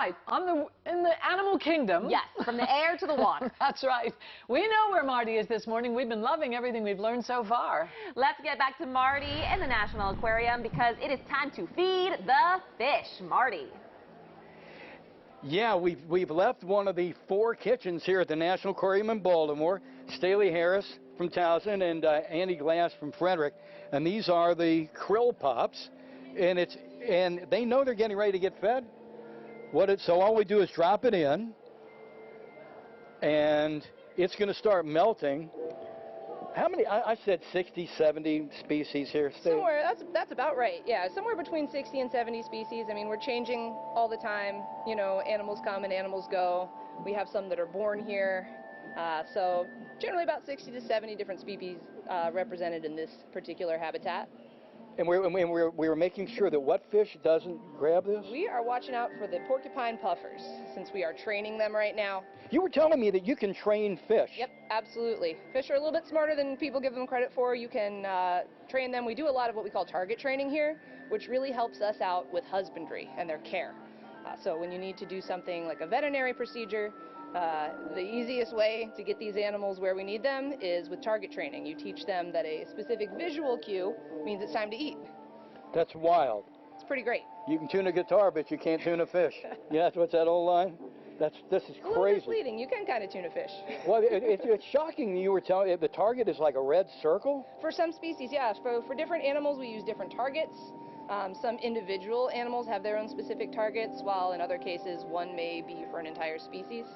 Right, in the animal kingdom. Yes, from the air to the water. That's right. We know where Marty is this morning. We've been loving everything we've learned so far. Let's get back to Marty in the National Aquarium because it is time to feed the fish. Marty. Yeah, we've left one of the 4 kitchens here at the National Aquarium in Baltimore. Staley Harris from Towson and Andy Glass from Frederick. And these are the krill pops. And they know they're getting ready to get fed. So all we do is drop it in, and it's going to start melting. How many? I said 60, 70 species here. Somewhere, that's about right. Yeah, somewhere between 60 and 70 species. I mean, we're changing all the time. You know, animals come and animals go. We have some that are born here. So generally about 60 to 70 different species represented in this particular habitat. And we were making sure that what fish doesn't grab this? We are watching out for the porcupine puffers, since we are training them right now. You were telling me that you can train fish. Yep, absolutely. Fish are a little bit smarter than people give them credit for. You can train them. We do a lot of what we call target training here, which really helps us out with husbandry and their care. So when you need to do something like a veterinary procedure, the easiest way to get these animals where we need them is with target training. You teach them that a specific visual cue means it's time to eat. That's wild. It's pretty great. You can tune a guitar, but you can't tune a fish. Yeah, what's that old line? This is crazy. A little misleading. You can kind of tune a fish. Well, it's shocking you were telling the target is like a red circle? For some species, yeah. For different animals, we use different targets. Some individual animals have their own specific targets, while in other cases, one may be for an entire species.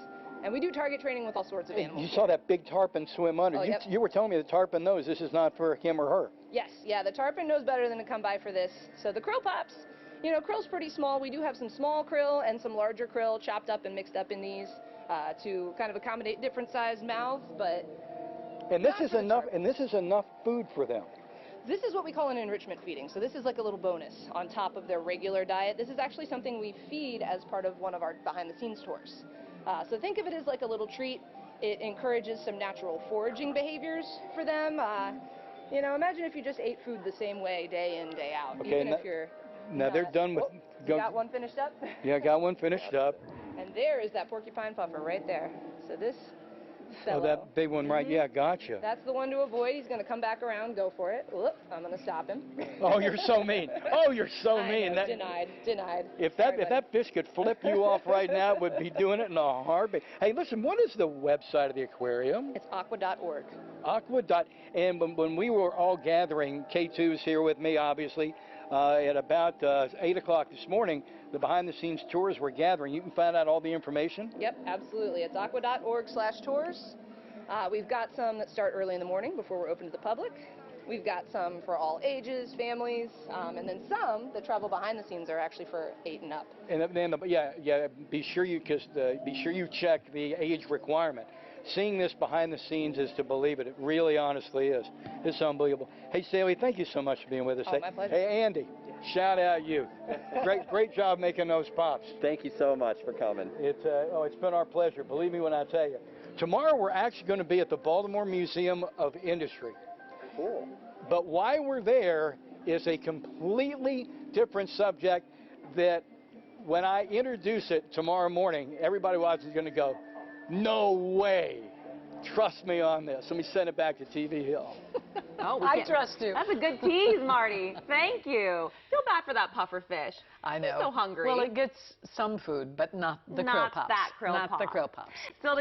And we do target training with all sorts of animals. You saw that big tarpon swim under. Oh, yep. You were telling me the tarpon knows this is not for him or her. Yes, yeah, the tarpon knows better than to come by for this. So the krill pops, you know, krill's pretty small. We do have some small krill and some larger krill chopped up and mixed up in these to kind of accommodate different sized mouths, but and this is enough. And this is enough food for them. This is what we call an enrichment feeding. So this is like a little bonus on top of their regular diet. This is actually something we feed as part of one of our behind-the-scenes tours. So think of it as like a little treat. It encourages some natural foraging behaviors for them. You know, imagine if you just ate food the same way day in, day out. Okay, even if you're now they're done with. You got one finished up? Yeah, got one finished up. And there is that porcupine puffer right there. So this fellow. Oh, that big one, right? Yeah, gotcha. That's the one to avoid. He's going to come back around, go for it. Whoop, I'm going to stop him. Oh, you're so mean. Oh, you're so mean. Know, denied. If that fish could flip you off right now, it would be doing it in a heartbeat. Hey, listen, what is the website of the aquarium? It's aqua.org. And when we were all gathering, K2's here with me, obviously, at about 8 o'clock this morning, the behind-the-scenes tours were gathering. You can find out all the information? Yep, absolutely. It's aqua.org/tours. We've got some that start early in the morning before we're open to the public. We've got some for all ages, families, and then some that travel behind the scenes are actually for 8 and up. And then, be sure you check the age requirement. Seeing this behind the scenes is to believe it. It really, honestly is. It's unbelievable. Hey, Staley, thank you so much for being with us. Oh, my pleasure. Hey, Andy, shout out you. Great job making those pops. Thank you so much for coming. It's been our pleasure. Believe me when I tell you. Tomorrow we're actually going to be at the Baltimore Museum of Industry. Cool. But why we're there is a completely different subject that when I introduce it tomorrow morning, everybody watching is going to go, no way. Trust me on this. Let me send it back to TV Hill. Oh, I trust you. That's a good tease, Marty. Thank you. Feel bad for that puffer fish. I know. He's so hungry. Well, it gets some food, but not the krill pops. Not that krill pop. Not the krill pops. Still